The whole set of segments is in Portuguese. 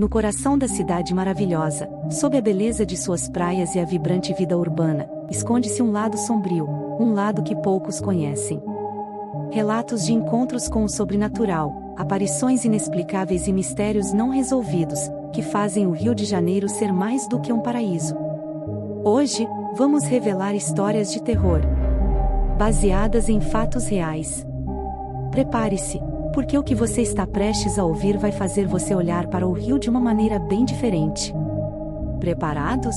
No coração da cidade maravilhosa, sob a beleza de suas praias e a vibrante vida urbana, esconde-se um lado sombrio, um lado que poucos conhecem. Relatos de encontros com o sobrenatural, aparições inexplicáveis e mistérios não resolvidos, que fazem o Rio de Janeiro ser mais do que um paraíso. Hoje, vamos revelar histórias de terror, baseadas em fatos reais. Prepare-se, porque o que você está prestes a ouvir vai fazer você olhar para o Rio de uma maneira bem diferente. Preparados?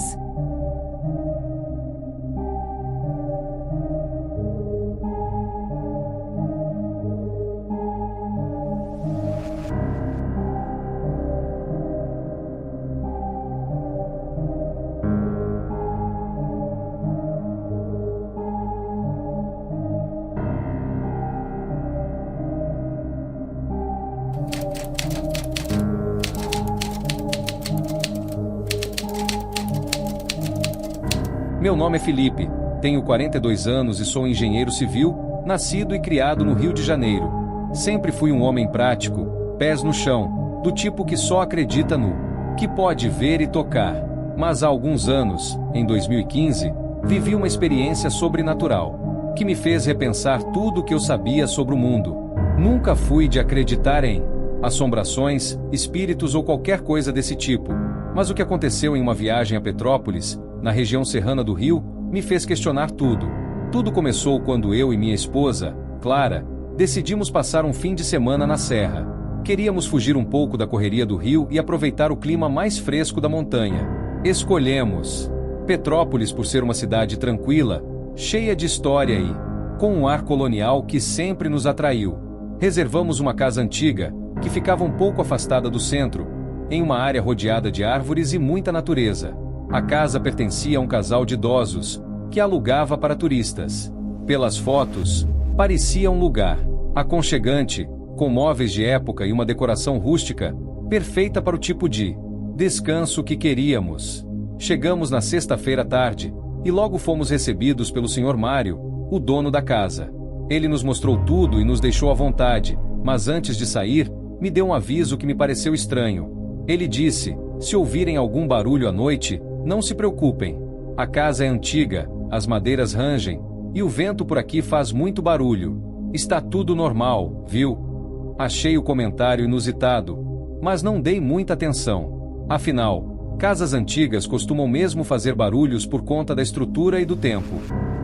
Meu nome é Felipe, tenho 42 anos e sou engenheiro civil, nascido e criado no Rio de Janeiro. Sempre fui um homem prático, pés no chão, do tipo que só acredita no que pode ver e tocar. Mas há alguns anos, em 2015, vivi uma experiência sobrenatural, que me fez repensar tudo o que eu sabia sobre o mundo. Nunca fui de acreditar em assombrações, espíritos ou qualquer coisa desse tipo, mas o que aconteceu em uma viagem a Petrópolis, na região serrana do Rio, me fez questionar tudo. Tudo começou quando eu e minha esposa, Clara, decidimos passar um fim de semana na serra. Queríamos fugir um pouco da correria do Rio e aproveitar o clima mais fresco da montanha. Escolhemos Petrópolis por ser uma cidade tranquila, cheia de história e com um ar colonial que sempre nos atraiu. Reservamos uma casa antiga, que ficava um pouco afastada do centro, em uma área rodeada de árvores e muita natureza. A casa pertencia a um casal de idosos, que alugava para turistas. Pelas fotos, parecia um lugar aconchegante, com móveis de época e uma decoração rústica, perfeita para o tipo de descanso que queríamos. Chegamos na sexta-feira à tarde, e logo fomos recebidos pelo Sr. Mário, o dono da casa. Ele nos mostrou tudo e nos deixou à vontade, mas antes de sair, me deu um aviso que me pareceu estranho. Ele disse: se ouvirem algum barulho à noite, não se preocupem. A casa é antiga, as madeiras rangem, e o vento por aqui faz muito barulho. Está tudo normal, viu? Achei o comentário inusitado, mas não dei muita atenção. Afinal, casas antigas costumam mesmo fazer barulhos por conta da estrutura e do tempo.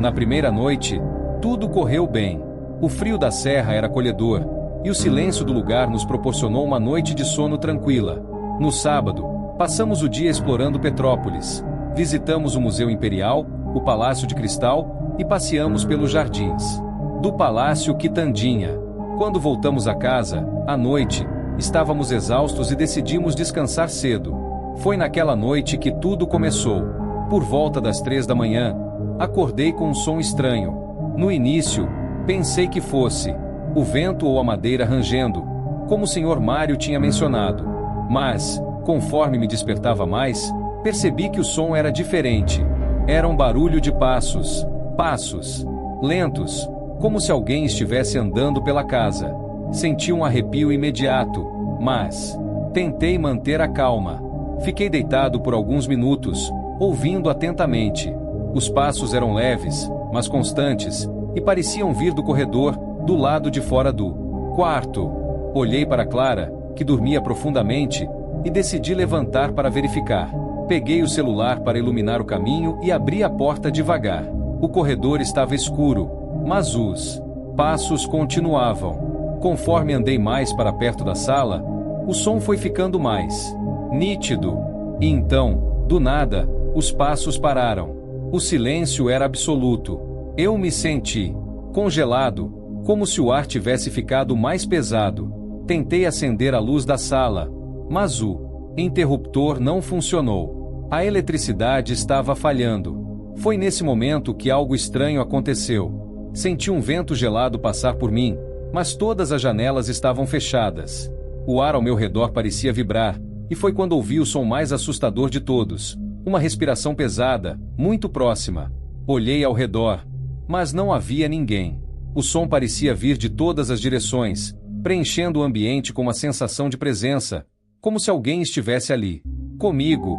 Na primeira noite, tudo correu bem. O frio da serra era acolhedor, e o silêncio do lugar nos proporcionou uma noite de sono tranquila. No sábado, passamos o dia explorando Petrópolis. Visitamos o Museu Imperial, o Palácio de Cristal e passeamos pelos jardins do Palácio Quitandinha. Quando voltamos a casa, à noite, estávamos exaustos e decidimos descansar cedo. Foi naquela noite que tudo começou. Por volta das 3 da manhã, acordei com um som estranho. No início, pensei que fosse o vento ou a madeira rangendo, como o Sr. Mário tinha mencionado. Mas, conforme me despertava mais, percebi que o som era diferente. Era um barulho de passos. Passos lentos, como se alguém estivesse andando pela casa. Senti um arrepio imediato, mas tentei manter a calma. Fiquei deitado por alguns minutos, ouvindo atentamente. Os passos eram leves, mas constantes, e pareciam vir do corredor, do lado de fora do quarto. Olhei para Clara, que dormia profundamente, e decidi levantar para verificar. Peguei o celular para iluminar o caminho e abri a porta devagar. O corredor estava escuro, mas os passos continuavam. Conforme andei mais para perto da sala, o som foi ficando mais nítido. E então, do nada, os passos pararam. O silêncio era absoluto. Eu me senti congelado, como se o ar tivesse ficado mais pesado. Tentei acender a luz da sala, mas o interruptor não funcionou. A eletricidade estava falhando. Foi nesse momento que algo estranho aconteceu. Senti um vento gelado passar por mim, mas todas as janelas estavam fechadas. O ar ao meu redor parecia vibrar, e foi quando ouvi o som mais assustador de todos. Uma respiração pesada, muito próxima. Olhei ao redor, mas não havia ninguém. O som parecia vir de todas as direções, preenchendo o ambiente com uma sensação de presença, como se alguém estivesse ali, comigo,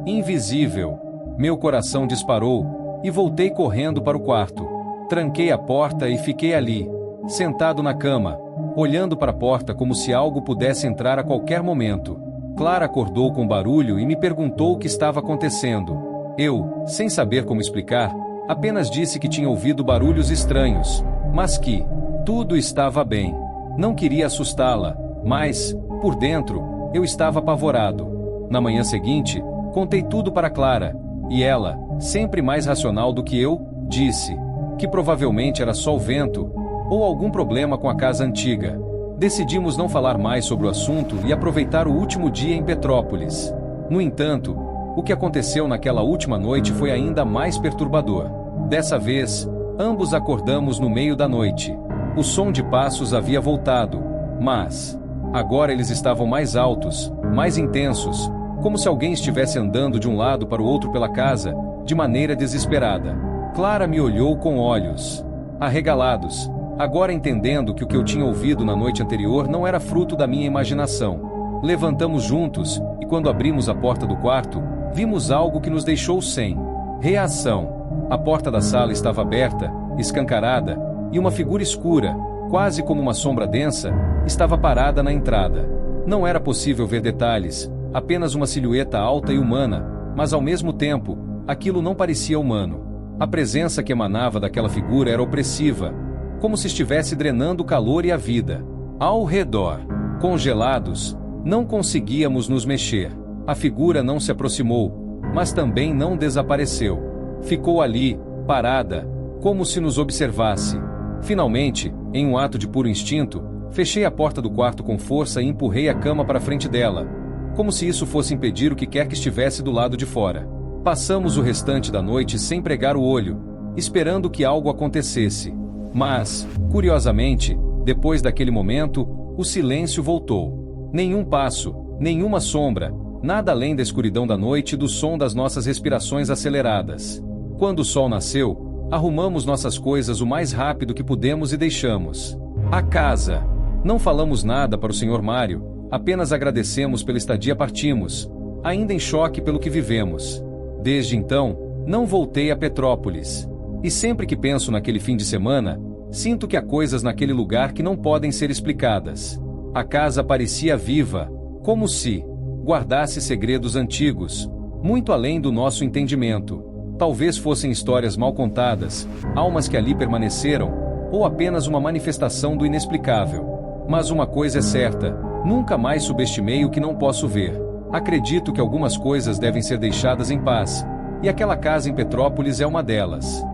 invisível. Meu coração disparou, e voltei correndo para o quarto. Tranquei a porta e fiquei ali, sentado na cama, olhando para a porta como se algo pudesse entrar a qualquer momento. Clara acordou com barulho e me perguntou o que estava acontecendo. Eu, sem saber como explicar, apenas disse que tinha ouvido barulhos estranhos, mas que tudo estava bem. Não queria assustá-la, mas, por dentro, eu estava apavorado. Na manhã seguinte, contei tudo para Clara, e ela, sempre mais racional do que eu, disse que provavelmente era só o vento, ou algum problema com a casa antiga. Decidimos não falar mais sobre o assunto e aproveitar o último dia em Petrópolis. No entanto, o que aconteceu naquela última noite foi ainda mais perturbador. Dessa vez, ambos acordamos no meio da noite. O som de passos havia voltado, mas agora eles estavam mais altos, mais intensos, como se alguém estivesse andando de um lado para o outro pela casa, de maneira desesperada. Clara me olhou com olhos arregalados, agora entendendo que o que eu tinha ouvido na noite anterior não era fruto da minha imaginação. Levantamos juntos, e quando abrimos a porta do quarto, vimos algo que nos deixou sem reação. A porta da sala estava aberta, escancarada, e uma figura escura, quase como uma sombra densa, estava parada na entrada. Não era possível ver detalhes, apenas uma silhueta alta e humana, mas ao mesmo tempo, aquilo não parecia humano. A presença que emanava daquela figura era opressiva, como se estivesse drenando o calor e a vida. Ao redor, congelados, não conseguíamos nos mexer. A figura não se aproximou, mas também não desapareceu. Ficou ali, parada, como se nos observasse. Finalmente, em um ato de puro instinto, fechei a porta do quarto com força e empurrei a cama para frente dela, como se isso fosse impedir o que quer que estivesse do lado de fora. Passamos o restante da noite sem pregar o olho, esperando que algo acontecesse. Mas, curiosamente, depois daquele momento, o silêncio voltou. Nenhum passo, nenhuma sombra, nada além da escuridão da noite e do som das nossas respirações aceleradas. Quando o sol nasceu, arrumamos nossas coisas o mais rápido que pudemos e deixamos a casa. Não falamos nada para o Sr. Mário, apenas agradecemos pela estadia e partimos, ainda em choque pelo que vivemos. Desde então, não voltei a Petrópolis. E sempre que penso naquele fim de semana, sinto que há coisas naquele lugar que não podem ser explicadas. A casa parecia viva, como se guardasse segredos antigos, muito além do nosso entendimento. Talvez fossem histórias mal contadas, almas que ali permaneceram, ou apenas uma manifestação do inexplicável. Mas uma coisa é certa, nunca mais subestimei o que não posso ver. Acredito que algumas coisas devem ser deixadas em paz, e aquela casa em Petrópolis é uma delas.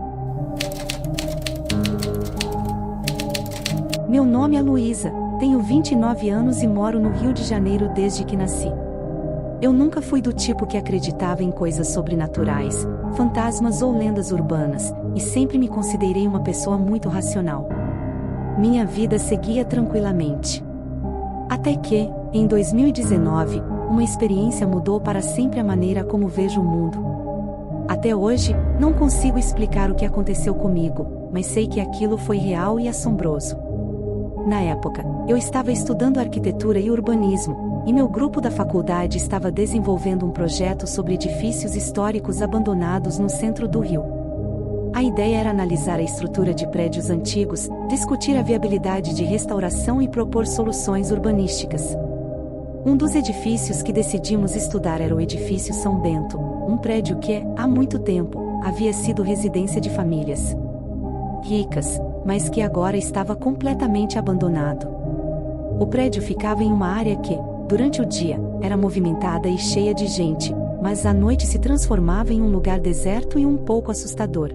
Meu nome é Luísa, tenho 29 anos e moro no Rio de Janeiro desde que nasci. Eu nunca fui do tipo que acreditava em coisas sobrenaturais, fantasmas ou lendas urbanas, e sempre me considerei uma pessoa muito racional. Minha vida seguia tranquilamente. Até que, em 2019, uma experiência mudou para sempre a maneira como vejo o mundo. Até hoje, não consigo explicar o que aconteceu comigo, mas sei que aquilo foi real e assombroso. Na época, eu estava estudando arquitetura e urbanismo, e meu grupo da faculdade estava desenvolvendo um projeto sobre edifícios históricos abandonados no centro do Rio. A ideia era analisar a estrutura de prédios antigos, discutir a viabilidade de restauração e propor soluções urbanísticas. Um dos edifícios que decidimos estudar era o Edifício São Bento, um prédio que, há muito tempo, havia sido residência de famílias ricas, mas que agora estava completamente abandonado. O prédio ficava em uma área que, durante o dia, era movimentada e cheia de gente, mas à noite se transformava em um lugar deserto e um pouco assustador.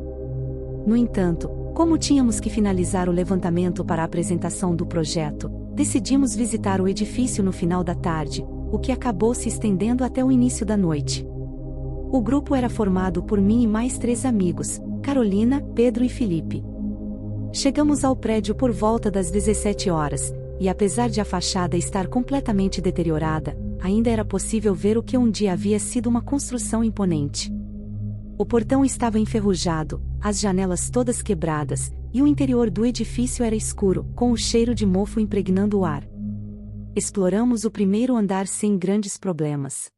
No entanto, como tínhamos que finalizar o levantamento para a apresentação do projeto, decidimos visitar o edifício no final da tarde, o que acabou se estendendo até o início da noite. O grupo era formado por mim e mais 3 amigos, Carolina, Pedro e Felipe. Chegamos ao prédio por volta das 17 horas, e apesar de a fachada estar completamente deteriorada, ainda era possível ver o que um dia havia sido uma construção imponente. O portão estava enferrujado, as janelas todas quebradas, e o interior do edifício era escuro, com o cheiro de mofo impregnando o ar. Exploramos o primeiro andar sem grandes problemas.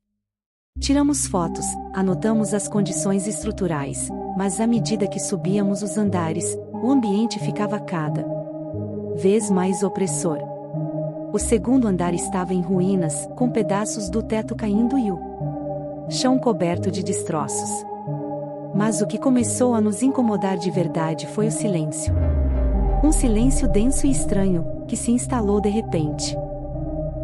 Tiramos fotos, anotamos as condições estruturais, mas à medida que subíamos os andares, o ambiente ficava cada vez mais opressor. O segundo andar estava em ruínas, com pedaços do teto caindo e o chão coberto de destroços. Mas o que começou a nos incomodar de verdade foi o silêncio. Um silêncio denso e estranho, que se instalou de repente.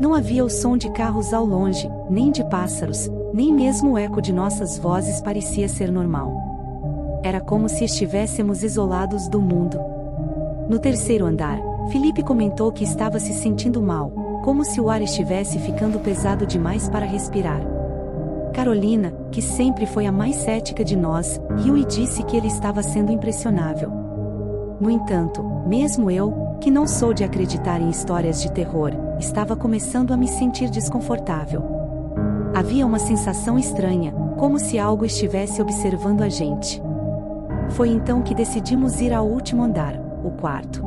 Não havia o som de carros ao longe, nem de pássaros, nem mesmo o eco de nossas vozes parecia ser normal. Era como se estivéssemos isolados do mundo. No terceiro andar, Felipe comentou que estava se sentindo mal, como se o ar estivesse ficando pesado demais para respirar. Carolina, que sempre foi a mais cética de nós, riu e disse que ele estava sendo impressionável. No entanto, mesmo eu, que não sou de acreditar em histórias de terror, estava começando a me sentir desconfortável. Havia uma sensação estranha, como se algo estivesse observando a gente. Foi então que decidimos ir ao último andar, o quarto.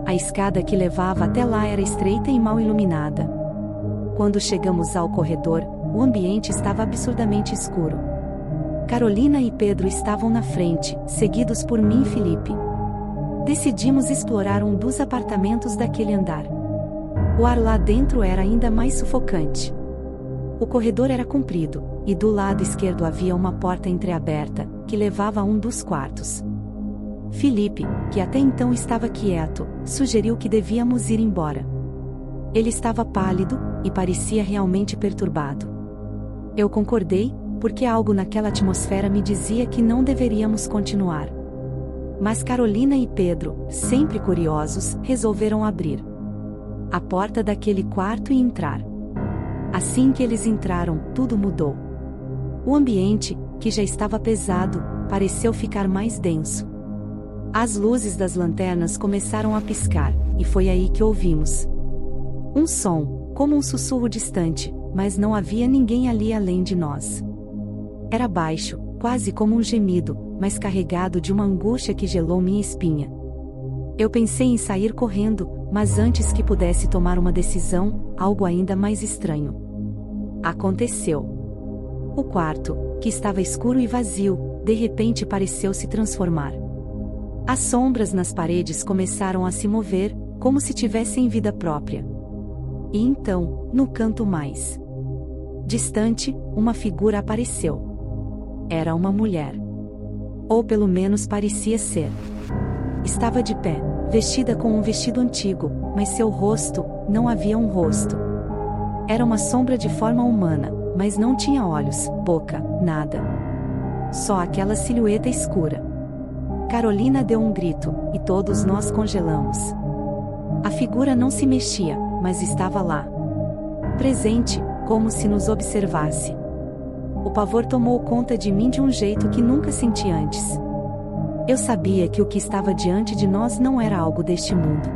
A escada que levava até lá era estreita e mal iluminada. Quando chegamos ao corredor, o ambiente estava absurdamente escuro. Carolina e Pedro estavam na frente, seguidos por mim e Felipe. Decidimos explorar um dos apartamentos daquele andar. O ar lá dentro era ainda mais sufocante. O corredor era comprido, e do lado esquerdo havia uma porta entreaberta, que levava a um dos quartos. Felipe, que até então estava quieto, sugeriu que devíamos ir embora. Ele estava pálido, e parecia realmente perturbado. Eu concordei, porque algo naquela atmosfera me dizia que não deveríamos continuar. Mas Carolina e Pedro, sempre curiosos, resolveram abrir a porta daquele quarto e entrar. Assim que eles entraram, tudo mudou. O ambiente, que já estava pesado, pareceu ficar mais denso. As luzes das lanternas começaram a piscar, e foi aí que ouvimos um som, como um sussurro distante, mas não havia ninguém ali além de nós. Era baixo, quase como um gemido, mas carregado de uma angústia que gelou minha espinha. Eu pensei em sair correndo, mas antes que pudesse tomar uma decisão, algo ainda mais estranho aconteceu. O quarto, que estava escuro e vazio, de repente pareceu se transformar. As sombras nas paredes começaram a se mover, como se tivessem vida própria. E então, no canto mais distante, uma figura apareceu. Era uma mulher. Ou pelo menos parecia ser. Estava de pé, vestida com um vestido antigo, mas seu rosto, não havia um rosto. Era uma sombra de forma humana, mas não tinha olhos, boca, nada. Só aquela silhueta escura. Carolina deu um grito, e todos nós congelamos. A figura não se mexia, mas estava lá. Presente, como se nos observasse. O pavor tomou conta de mim de um jeito que nunca senti antes. Eu sabia que o que estava diante de nós não era algo deste mundo.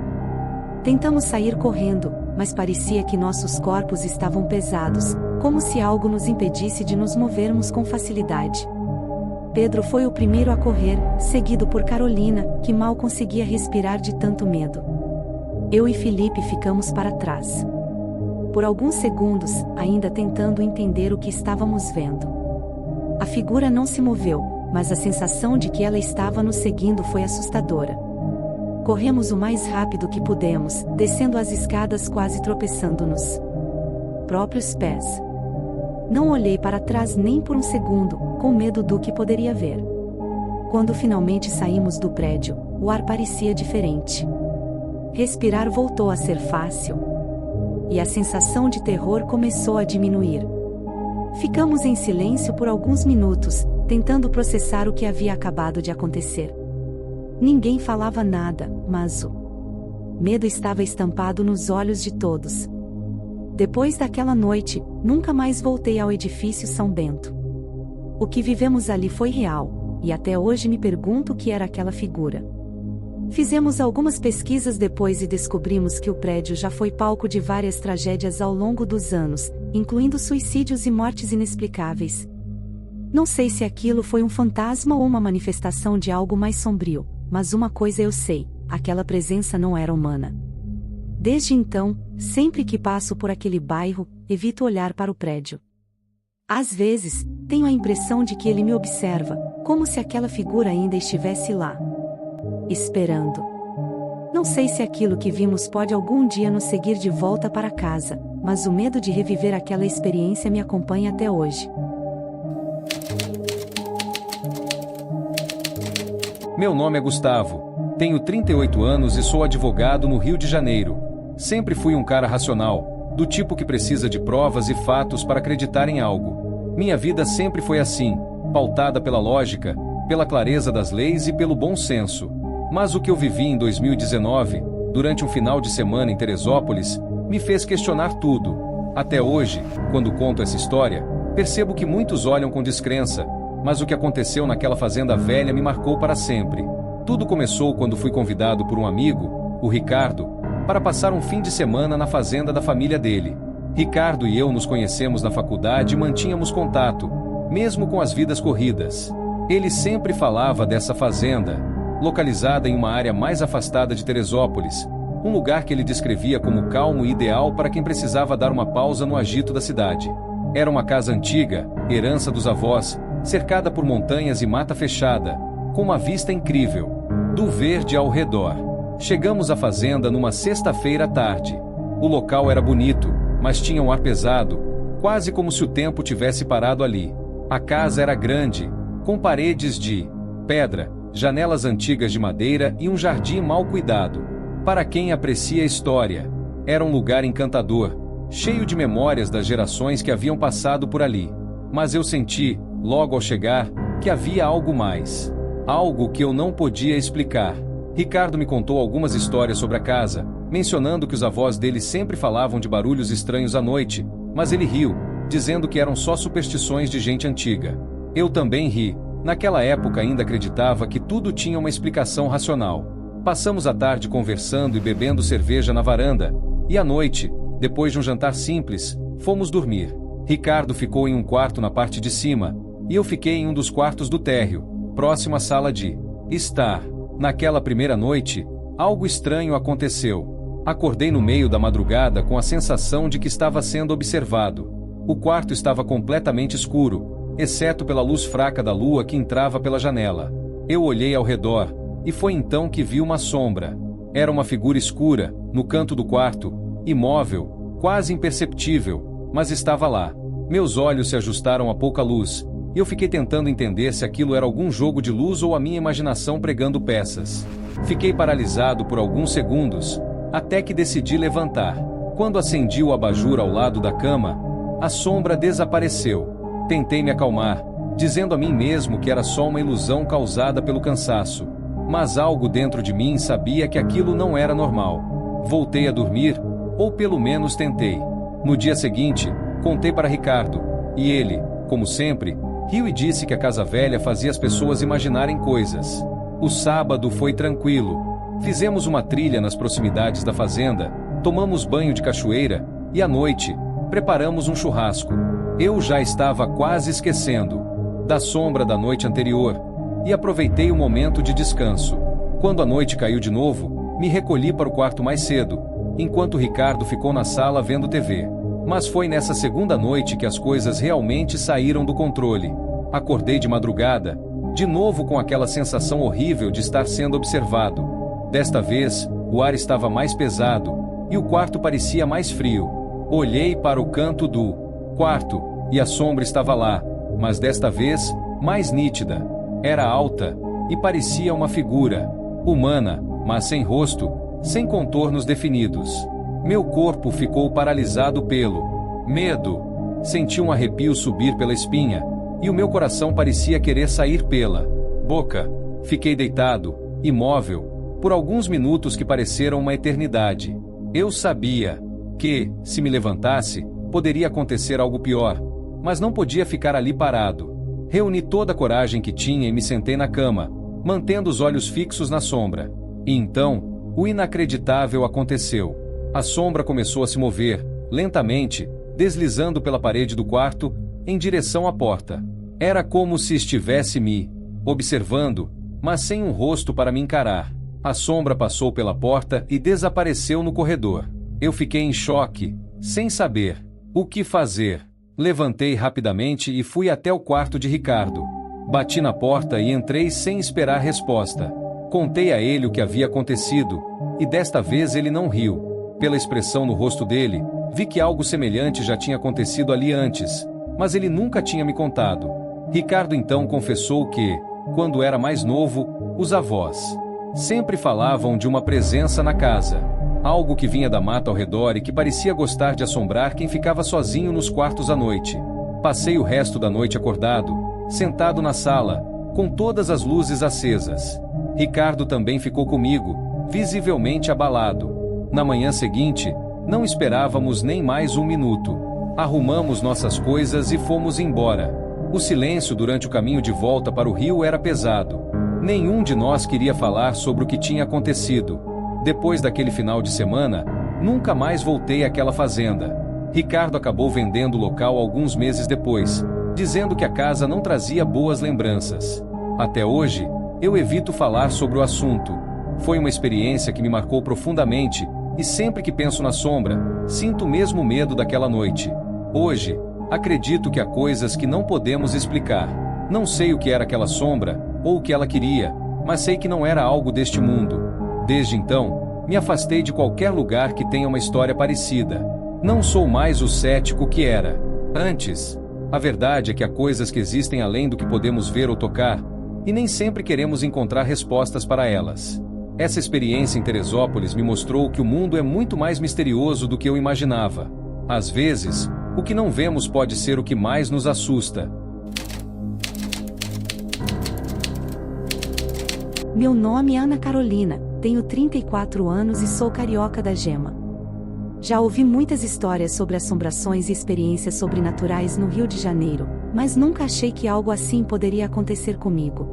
Tentamos sair correndo, mas parecia que nossos corpos estavam pesados, como se algo nos impedisse de nos movermos com facilidade. Pedro foi o primeiro a correr, seguido por Carolina, que mal conseguia respirar de tanto medo. Eu e Felipe ficamos para trás. Por alguns segundos, ainda tentando entender o que estávamos vendo. A figura não se moveu, mas a sensação de que ela estava nos seguindo foi assustadora. Corremos o mais rápido que pudemos, descendo as escadas quase tropeçando nos próprios pés. Não olhei para trás nem por um segundo, com medo do que poderia ver. Quando finalmente saímos do prédio, o ar parecia diferente. Respirar voltou a ser fácil. E a sensação de terror começou a diminuir. Ficamos em silêncio por alguns minutos, tentando processar o que havia acabado de acontecer. Ninguém falava nada, mas o medo estava estampado nos olhos de todos. Depois daquela noite, nunca mais voltei ao edifício São Bento. O que vivemos ali foi real, e até hoje me pergunto o que era aquela figura. Fizemos algumas pesquisas depois e descobrimos que o prédio já foi palco de várias tragédias ao longo dos anos, incluindo suicídios e mortes inexplicáveis. Não sei se aquilo foi um fantasma ou uma manifestação de algo mais sombrio, mas uma coisa eu sei, aquela presença não era humana. Desde então, sempre que passo por aquele bairro, evito olhar para o prédio. Às vezes, tenho a impressão de que ele me observa, como se aquela figura ainda estivesse lá, esperando. Não sei se aquilo que vimos pode algum dia nos seguir de volta para casa, mas o medo de reviver aquela experiência me acompanha até hoje. Meu nome é Gustavo, tenho 38 anos e sou advogado no Rio de Janeiro. Sempre fui um cara racional, do tipo que precisa de provas e fatos para acreditar em algo. Minha vida sempre foi assim, pautada pela lógica, pela clareza das leis e pelo bom senso. Mas o que eu vivi em 2019, durante um final de semana em Teresópolis, me fez questionar tudo. Até hoje, quando conto essa história, percebo que muitos olham com descrença, mas o que aconteceu naquela fazenda velha me marcou para sempre. Tudo começou quando fui convidado por um amigo, o Ricardo, para passar um fim de semana na fazenda da família dele. Ricardo e eu nos conhecemos na faculdade e mantínhamos contato, mesmo com as vidas corridas. Ele sempre falava dessa fazenda, localizada em uma área mais afastada de Teresópolis, um lugar que ele descrevia como calmo e ideal para quem precisava dar uma pausa no agito da cidade. Era uma casa antiga, herança dos avós, cercada por montanhas e mata fechada, com uma vista incrível do verde ao redor. Chegamos à fazenda numa sexta-feira à tarde. O local era bonito, mas tinha um ar pesado, quase como se o tempo tivesse parado ali. A casa era grande, com paredes de pedra, janelas antigas de madeira e um jardim mal cuidado. Para quem aprecia a história, era um lugar encantador, cheio de memórias das gerações que haviam passado por ali. Mas eu senti, logo ao chegar, que havia algo mais. Algo que eu não podia explicar. Ricardo me contou algumas histórias sobre a casa, mencionando que os avós dele sempre falavam de barulhos estranhos à noite, mas ele riu, dizendo que eram só superstições de gente antiga. Eu também ri. Naquela época ainda acreditava que tudo tinha uma explicação racional. Passamos a tarde conversando e bebendo cerveja na varanda, e à noite, depois de um jantar simples, fomos dormir. Ricardo ficou em um quarto na parte de cima, e eu fiquei em um dos quartos do térreo, próximo à sala de estar. Naquela primeira noite, algo estranho aconteceu. Acordei no meio da madrugada com a sensação de que estava sendo observado. O quarto estava completamente escuro, exceto pela luz fraca da lua que entrava pela janela. Eu olhei ao redor, e foi então que vi uma sombra. Era uma figura escura, no canto do quarto, imóvel, quase imperceptível, mas estava lá. Meus olhos se ajustaram a pouca luz, e eu fiquei tentando entender se aquilo era algum jogo de luz ou a minha imaginação pregando peças. Fiquei paralisado por alguns segundos, até que decidi levantar. Quando acendi o abajur ao lado da cama, a sombra desapareceu. Tentei me acalmar, dizendo a mim mesmo que era só uma ilusão causada pelo cansaço. Mas algo dentro de mim sabia que aquilo não era normal. Voltei a dormir, ou pelo menos tentei. No dia seguinte, contei para Ricardo, e ele, como sempre, riu e disse que a casa velha fazia as pessoas imaginarem coisas. O sábado foi tranquilo. Fizemos uma trilha nas proximidades da fazenda, tomamos banho de cachoeira, e à noite, preparamos um churrasco. Eu já estava quase esquecendo da sombra da noite anterior, e aproveitei o momento de descanso. Quando a noite caiu de novo, me recolhi para o quarto mais cedo, enquanto Ricardo ficou na sala vendo TV. Mas foi nessa segunda noite que as coisas realmente saíram do controle. Acordei de madrugada, de novo com aquela sensação horrível de estar sendo observado. Desta vez, o ar estava mais pesado, e o quarto parecia mais frio. Olhei para o canto do quarto, e a sombra estava lá, mas desta vez, mais nítida. Era alta, e parecia uma figura humana, mas sem rosto, sem contornos definidos. Meu corpo ficou paralisado pelo medo. Senti um arrepio subir pela espinha, e o meu coração parecia querer sair pela boca. Fiquei deitado, imóvel, por alguns minutos que pareceram uma eternidade. Eu sabia que, se me levantasse, poderia acontecer algo pior, mas não podia ficar ali parado. Reuni toda a coragem que tinha e me sentei na cama, mantendo os olhos fixos na sombra. E então, o inacreditável aconteceu. A sombra começou a se mover, lentamente, deslizando pela parede do quarto, em direção à porta. Era como se estivesse me observando, mas sem um rosto para me encarar. A sombra passou pela porta e desapareceu no corredor. Eu fiquei em choque, sem saber o que fazer. Levantei rapidamente e fui até o quarto de Ricardo. Bati na porta e entrei sem esperar resposta. Contei a ele o que havia acontecido, e desta vez ele não riu. Pela expressão no rosto dele, vi que algo semelhante já tinha acontecido ali antes, mas ele nunca tinha me contado. Ricardo então confessou que, quando era mais novo, os avós sempre falavam de uma presença na casa. Algo que vinha da mata ao redor e que parecia gostar de assombrar quem ficava sozinho nos quartos à noite. Passei o resto da noite acordado, sentado na sala, com todas as luzes acesas. Ricardo também ficou comigo, visivelmente abalado. Na manhã seguinte, não esperávamos nem mais um minuto. Arrumamos nossas coisas e fomos embora. O silêncio durante o caminho de volta para o rio era pesado. Nenhum de nós queria falar sobre o que tinha acontecido. Depois daquele final de semana, nunca mais voltei àquela fazenda. Ricardo acabou vendendo o local alguns meses depois, dizendo que a casa não trazia boas lembranças. Até hoje, eu evito falar sobre o assunto. Foi uma experiência que me marcou profundamente, e sempre que penso na sombra, sinto o mesmo medo daquela noite. Hoje, acredito que há coisas que não podemos explicar. Não sei o que era aquela sombra, ou o que ela queria, mas sei que não era algo deste mundo. Desde então, me afastei de qualquer lugar que tenha uma história parecida. Não sou mais o cético que era antes. A verdade é que há coisas que existem além do que podemos ver ou tocar, e nem sempre queremos encontrar respostas para elas. Essa experiência em Teresópolis me mostrou que o mundo é muito mais misterioso do que eu imaginava. Às vezes, o que não vemos pode ser o que mais nos assusta. Meu nome é Ana Carolina, tenho 34 anos e sou carioca da Gema. Já ouvi muitas histórias sobre assombrações e experiências sobrenaturais no Rio de Janeiro, mas nunca achei que algo assim poderia acontecer comigo.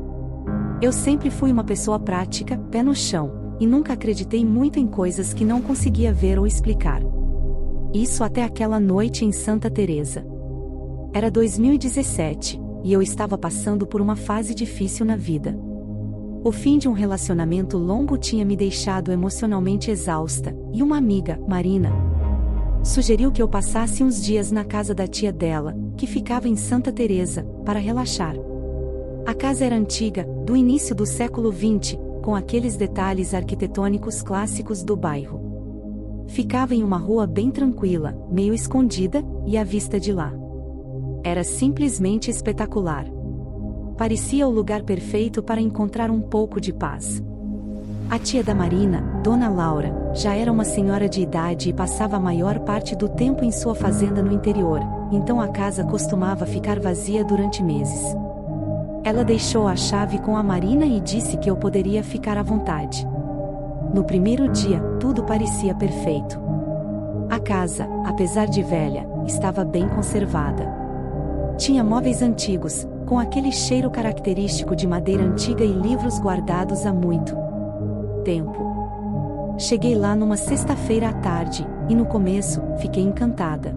Eu sempre fui uma pessoa prática, pé no chão, e nunca acreditei muito em coisas que não conseguia ver ou explicar. Isso até aquela noite em Santa Teresa. Era 2017, e eu estava passando por uma fase difícil na vida. O fim de um relacionamento longo tinha me deixado emocionalmente exausta, e uma amiga, Marina, sugeriu que eu passasse uns dias na casa da tia dela, que ficava em Santa Teresa, para relaxar. A casa era antiga, do início do século XX, com aqueles detalhes arquitetônicos clássicos do bairro. Ficava em uma rua bem tranquila, meio escondida, e à vista de lá. Era simplesmente espetacular. Parecia o lugar perfeito para encontrar um pouco de paz. A tia da Marina, Dona Laura, já era uma senhora de idade e passava a maior parte do tempo em sua fazenda no interior, então a casa costumava ficar vazia durante meses. Ela deixou a chave com a Marina e disse que eu poderia ficar à vontade. No primeiro dia, tudo parecia perfeito. A casa, apesar de velha, estava bem conservada. Tinha móveis antigos, com aquele cheiro característico de madeira antiga e livros guardados há muito tempo. Cheguei lá numa sexta-feira à tarde, e no começo, fiquei encantada.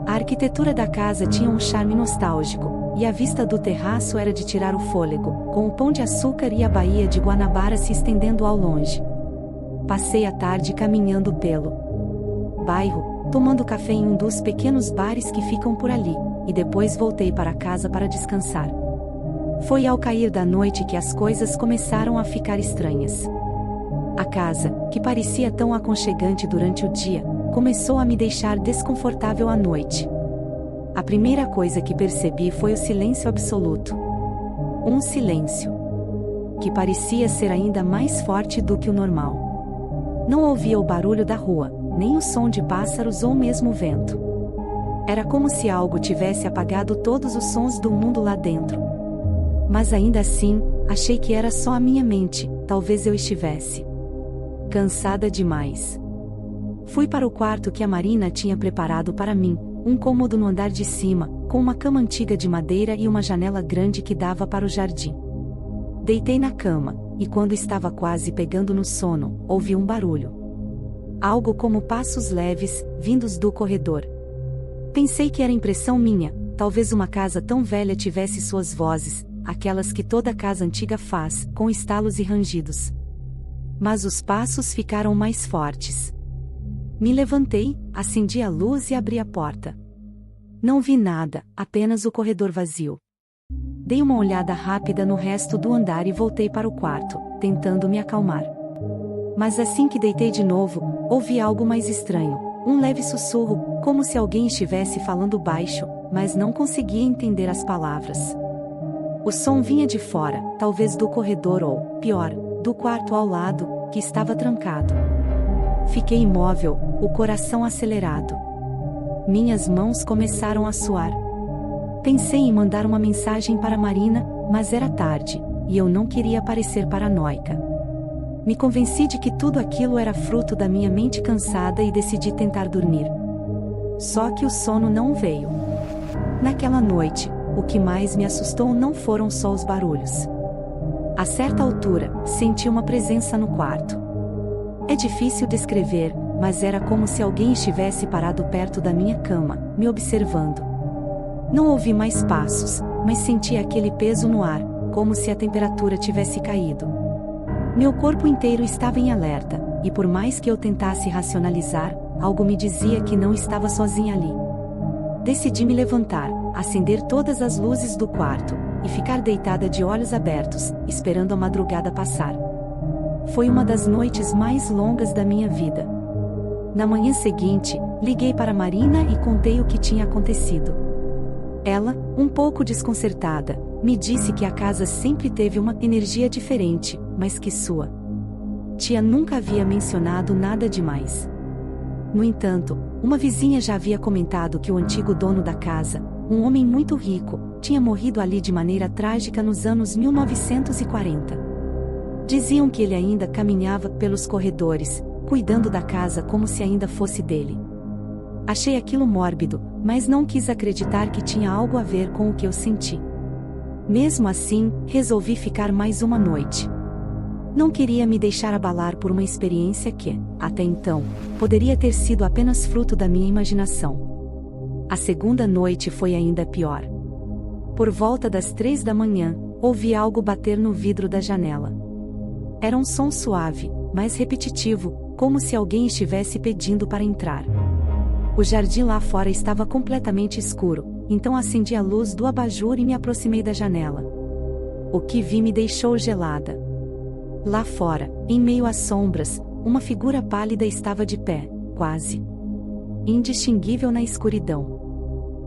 A arquitetura da casa tinha um charme nostálgico, e a vista do terraço era de tirar o fôlego, com o Pão de Açúcar e a Baía de Guanabara se estendendo ao longe. Passei a tarde caminhando pelo bairro, tomando café em um dos pequenos bares que ficam por ali, e depois voltei para casa para descansar. Foi ao cair da noite que as coisas começaram a ficar estranhas. A casa, que parecia tão aconchegante durante o dia, começou a me deixar desconfortável à noite. A primeira coisa que percebi foi o silêncio absoluto. Um silêncio que parecia ser ainda mais forte do que o normal. Não ouvia o barulho da rua, nem o som de pássaros ou mesmo o vento. Era como se algo tivesse apagado todos os sons do mundo lá dentro. Mas ainda assim, achei que era só a minha mente, talvez eu estivesse cansada demais. Fui para o quarto que a Marina tinha preparado para mim, um cômodo no andar de cima, com uma cama antiga de madeira e uma janela grande que dava para o jardim. Deitei na cama, e quando estava quase pegando no sono, ouvi um barulho. Algo como passos leves, vindos do corredor. Pensei que era impressão minha, talvez uma casa tão velha tivesse suas vozes, aquelas que toda casa antiga faz, com estalos e rangidos. mas os passos ficaram mais fortes. Me levantei, acendi a luz e abri a porta. Não vi nada, apenas o corredor vazio. Dei uma olhada rápida no resto do andar e voltei para o quarto, tentando me acalmar. Mas assim que deitei de novo, ouvi algo mais estranho, um leve sussurro, como se alguém estivesse falando baixo, mas não conseguia entender as palavras. O som vinha de fora, talvez do corredor ou, pior, do quarto ao lado, que estava trancado. Fiquei imóvel, o coração acelerado. Minhas mãos começaram a suar. Pensei em mandar uma mensagem para Marina, mas era tarde, e eu não queria parecer paranoica. Me convenci de que tudo aquilo era fruto da minha mente cansada e decidi tentar dormir. Só que o sono não veio. Naquela noite, o que mais me assustou não foram só os barulhos. A certa altura, senti uma presença no quarto. É difícil descrever, mas era como se alguém estivesse parado perto da minha cama, me observando. Não ouvi mais passos, mas senti aquele peso no ar, como se a temperatura tivesse caído. Meu corpo inteiro estava em alerta, e por mais que eu tentasse racionalizar, algo me dizia que não estava sozinha ali. Decidi me levantar, acender todas as luzes do quarto, e ficar deitada de olhos abertos, esperando a madrugada passar. Foi uma das noites mais longas da minha vida. Na manhã seguinte, liguei para Marina e contei o que tinha acontecido. Ela, um pouco desconcertada, me disse que a casa sempre teve uma energia diferente, mas que sua tia nunca havia mencionado nada demais. No entanto, uma vizinha já havia comentado que o antigo dono da casa, um homem muito rico, tinha morrido ali de maneira trágica nos anos 1940. Diziam que ele ainda caminhava pelos corredores, cuidando da casa como se ainda fosse dele. Achei aquilo mórbido, mas não quis acreditar que tinha algo a ver com o que eu senti. Mesmo assim, resolvi ficar mais uma noite. Não queria me deixar abalar por uma experiência que, até então, poderia ter sido apenas fruto da minha imaginação. A segunda noite foi ainda pior. Por volta das 3 da manhã, ouvi algo bater no vidro da janela. Era um som suave, mas repetitivo, como se alguém estivesse pedindo para entrar. O jardim lá fora estava completamente escuro, então acendi a luz do abajur e me aproximei da janela. O que vi me deixou gelada. Lá fora, em meio às sombras, uma figura pálida estava de pé, quase indistinguível na escuridão.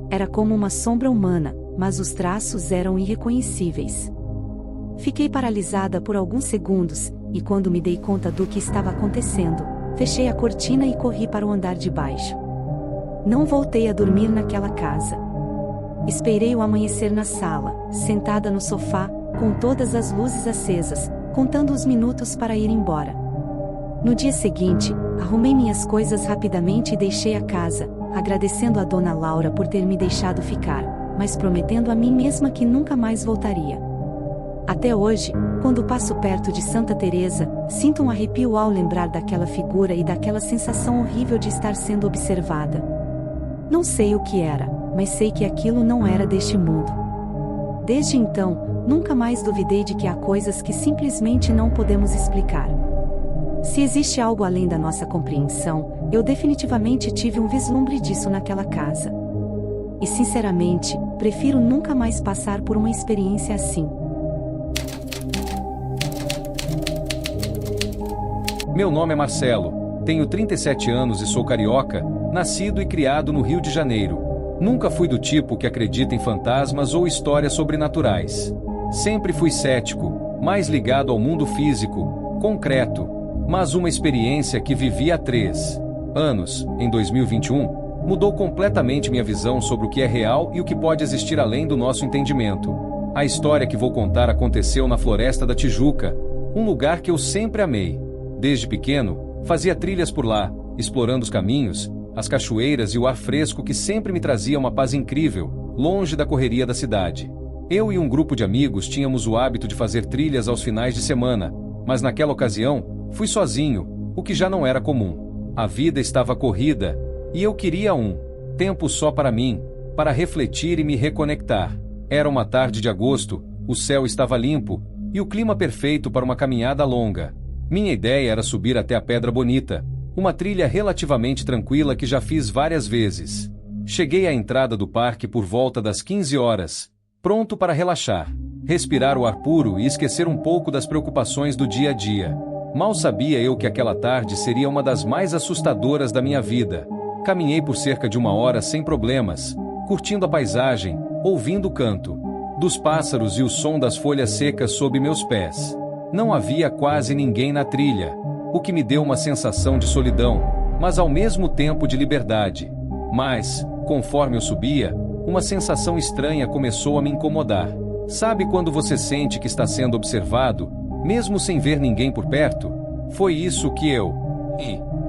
Era como uma sombra humana, mas os traços eram irreconhecíveis. Fiquei paralisada por alguns segundos, e quando me dei conta do que estava acontecendo, fechei a cortina e corri para o andar de baixo. Não voltei a dormir naquela casa. Esperei o amanhecer na sala, sentada no sofá, com todas as luzes acesas, contando os minutos para ir embora. No dia seguinte, arrumei minhas coisas rapidamente e deixei a casa, agradecendo a Dona Laura por ter me deixado ficar, mas prometendo a mim mesma que nunca mais voltaria. Até hoje, quando passo perto de Santa Teresa, sinto um arrepio ao lembrar daquela figura e daquela sensação horrível de estar sendo observada. Não sei o que era, mas sei que aquilo não era deste mundo. Desde então, nunca mais duvidei de que há coisas que simplesmente não podemos explicar. Se existe algo além da nossa compreensão, eu definitivamente tive um vislumbre disso naquela casa. E sinceramente, prefiro nunca mais passar por uma experiência assim. Meu nome é Marcelo, tenho 37 anos e sou carioca, nascido e criado no Rio de Janeiro. Nunca fui do tipo que acredita em fantasmas ou histórias sobrenaturais. Sempre fui cético, mais ligado ao mundo físico, concreto, mas uma experiência que vivi há 3 anos, em 2021, mudou completamente minha visão sobre o que é real e o que pode existir além do nosso entendimento. A história que vou contar aconteceu na Floresta da Tijuca, um lugar que eu sempre amei. Desde pequeno, fazia trilhas por lá, explorando os caminhos, as cachoeiras e o ar fresco que sempre me trazia uma paz incrível, longe da correria da cidade. Eu e um grupo de amigos tínhamos o hábito de fazer trilhas aos finais de semana, mas naquela ocasião, fui sozinho, o que já não era comum. A vida estava corrida, e eu queria um tempo só para mim, para refletir e me reconectar. Era uma tarde de agosto, o céu estava limpo, e o clima perfeito para uma caminhada longa. Minha ideia era subir até a Pedra Bonita, uma trilha relativamente tranquila que já fiz várias vezes. Cheguei à entrada do parque por volta das 15 horas, pronto para relaxar, respirar o ar puro e esquecer um pouco das preocupações do dia a dia. Mal sabia eu que aquela tarde seria uma das mais assustadoras da minha vida. Caminhei por cerca de 1 hora sem problemas, curtindo a paisagem, ouvindo o canto dos pássaros e o som das folhas secas sob meus pés. Não havia quase ninguém na trilha, o que me deu uma sensação de solidão, mas ao mesmo tempo de liberdade. Mas, conforme eu subia, uma sensação estranha começou a me incomodar. Sabe quando você sente que está sendo observado, mesmo sem ver ninguém por perto? Foi isso que eu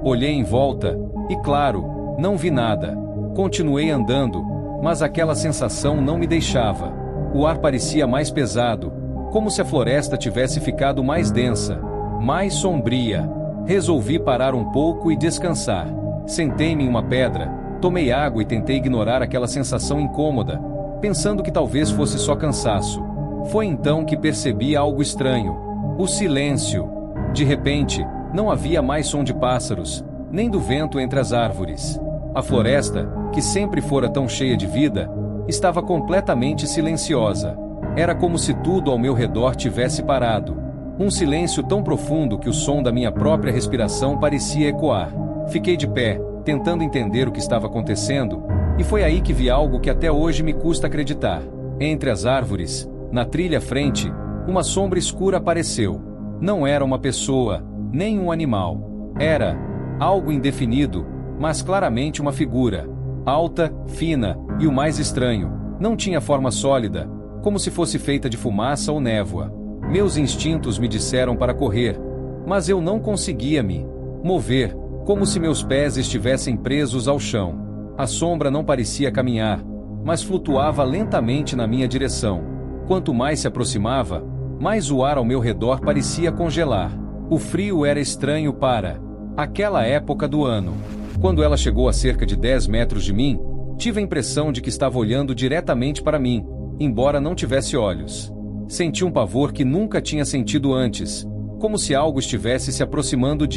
olhei em volta, e claro, não vi nada. Continuei andando, mas aquela sensação não me deixava. O ar parecia mais pesado, como se a floresta tivesse ficado mais densa, mais sombria. Resolvi parar um pouco e descansar. Sentei-me em uma pedra, tomei água e tentei ignorar aquela sensação incômoda, pensando que talvez fosse só cansaço. Foi então que percebi algo estranho. O silêncio. De repente, não havia mais som de pássaros, nem do vento entre as árvores. A floresta, que sempre fora tão cheia de vida, estava completamente silenciosa. Era como se tudo ao meu redor tivesse parado. Um silêncio tão profundo que o som da minha própria respiração parecia ecoar. Fiquei de pé, tentando entender o que estava acontecendo, e foi aí que vi algo que até hoje me custa acreditar. Entre as árvores, na trilha à frente, uma sombra escura apareceu. Não era uma pessoa, nem um animal. Era algo indefinido, mas claramente uma figura. Alta, fina, e o mais estranho, não tinha forma sólida, como se fosse feita de fumaça ou névoa. Meus instintos me disseram para correr, mas eu não conseguia me mover, como se meus pés estivessem presos ao chão. A sombra não parecia caminhar, mas flutuava lentamente na minha direção. Quanto mais se aproximava, mais o ar ao meu redor parecia congelar. O frio era estranho para aquela época do ano. Quando ela chegou a cerca de 10 metros de mim, tive a impressão de que estava olhando diretamente para mim, embora não tivesse olhos. Senti um pavor que nunca tinha sentido antes, como se algo estivesse se aproximando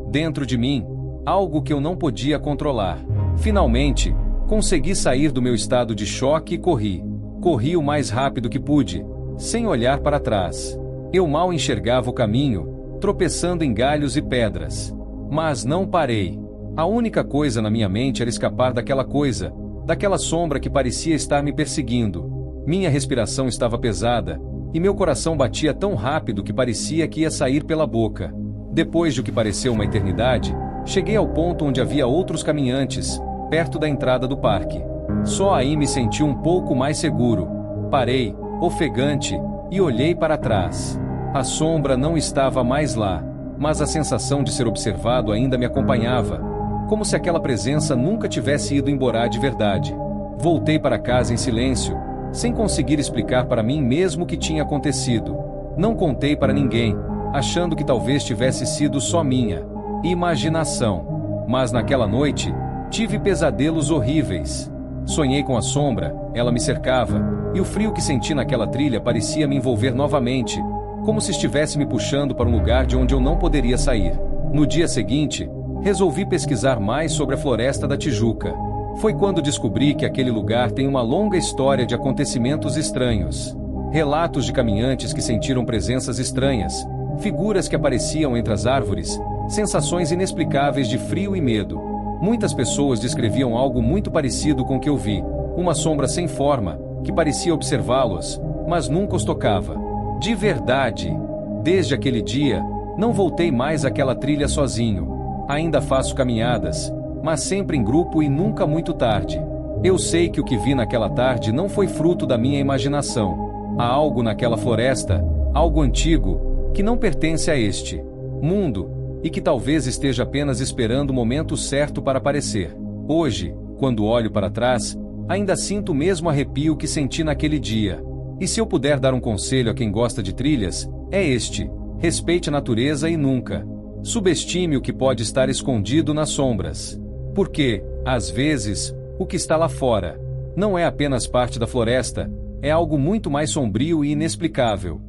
dentro de mim, algo que eu não podia controlar. Finalmente, consegui sair do meu estado de choque e corri. Corri o mais rápido que pude, sem olhar para trás. Eu mal enxergava o caminho, tropeçando em galhos e pedras. Mas não parei. A única coisa na minha mente era escapar daquela coisa, daquela sombra que parecia estar me perseguindo. Minha respiração estava pesada, e meu coração batia tão rápido que parecia que ia sair pela boca. Depois de o que pareceu uma eternidade, cheguei ao ponto onde havia outros caminhantes, perto da entrada do parque. Só aí me senti um pouco mais seguro. Parei, ofegante, e olhei para trás. A sombra não estava mais lá, mas a sensação de ser observado ainda me acompanhava, como se aquela presença nunca tivesse ido embora de verdade. Voltei para casa em silêncio, sem conseguir explicar para mim mesmo o que tinha acontecido. Não contei para ninguém, achando que talvez tivesse sido só minha imaginação. Mas naquela noite, tive pesadelos horríveis. Sonhei com a sombra, ela me cercava, e o frio que senti naquela trilha parecia me envolver novamente, como se estivesse me puxando para um lugar de onde eu não poderia sair. No dia seguinte, resolvi pesquisar mais sobre a Floresta da Tijuca. Foi quando descobri que aquele lugar tem uma longa história de acontecimentos estranhos. Relatos de caminhantes que sentiram presenças estranhas, figuras que apareciam entre as árvores, sensações inexplicáveis de frio e medo. Muitas pessoas descreviam algo muito parecido com o que eu vi, uma sombra sem forma, que parecia observá-los, mas nunca os tocava. De verdade, desde aquele dia, não voltei mais àquela trilha sozinho. Ainda faço caminhadas, mas sempre em grupo e nunca muito tarde. Eu sei que o que vi naquela tarde não foi fruto da minha imaginação. Há algo naquela floresta, algo antigo, que não pertence a este mundo, e que talvez esteja apenas esperando o momento certo para aparecer. Hoje, quando olho para trás, ainda sinto o mesmo arrepio que senti naquele dia. E se eu puder dar um conselho a quem gosta de trilhas, é este: respeite a natureza e nunca subestime o que pode estar escondido nas sombras. Porque, às vezes, o que está lá fora não é apenas parte da floresta, é algo muito mais sombrio e inexplicável.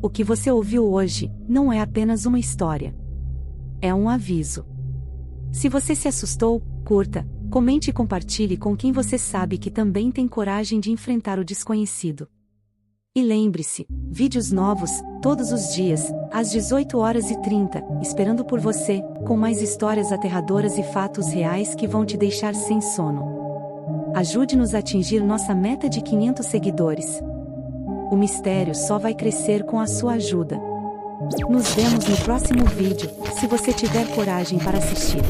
O que você ouviu hoje não é apenas uma história. É um aviso. Se você se assustou, curta, comente e compartilhe com quem você sabe que também tem coragem de enfrentar o desconhecido. E lembre-se, vídeos novos, todos os dias, às 18h30, esperando por você, com mais histórias aterradoras e fatos reais que vão te deixar sem sono. Ajude-nos a atingir nossa meta de 500 seguidores. O mistério só vai crescer com a sua ajuda. Nos vemos no próximo vídeo, se você tiver coragem para assistir.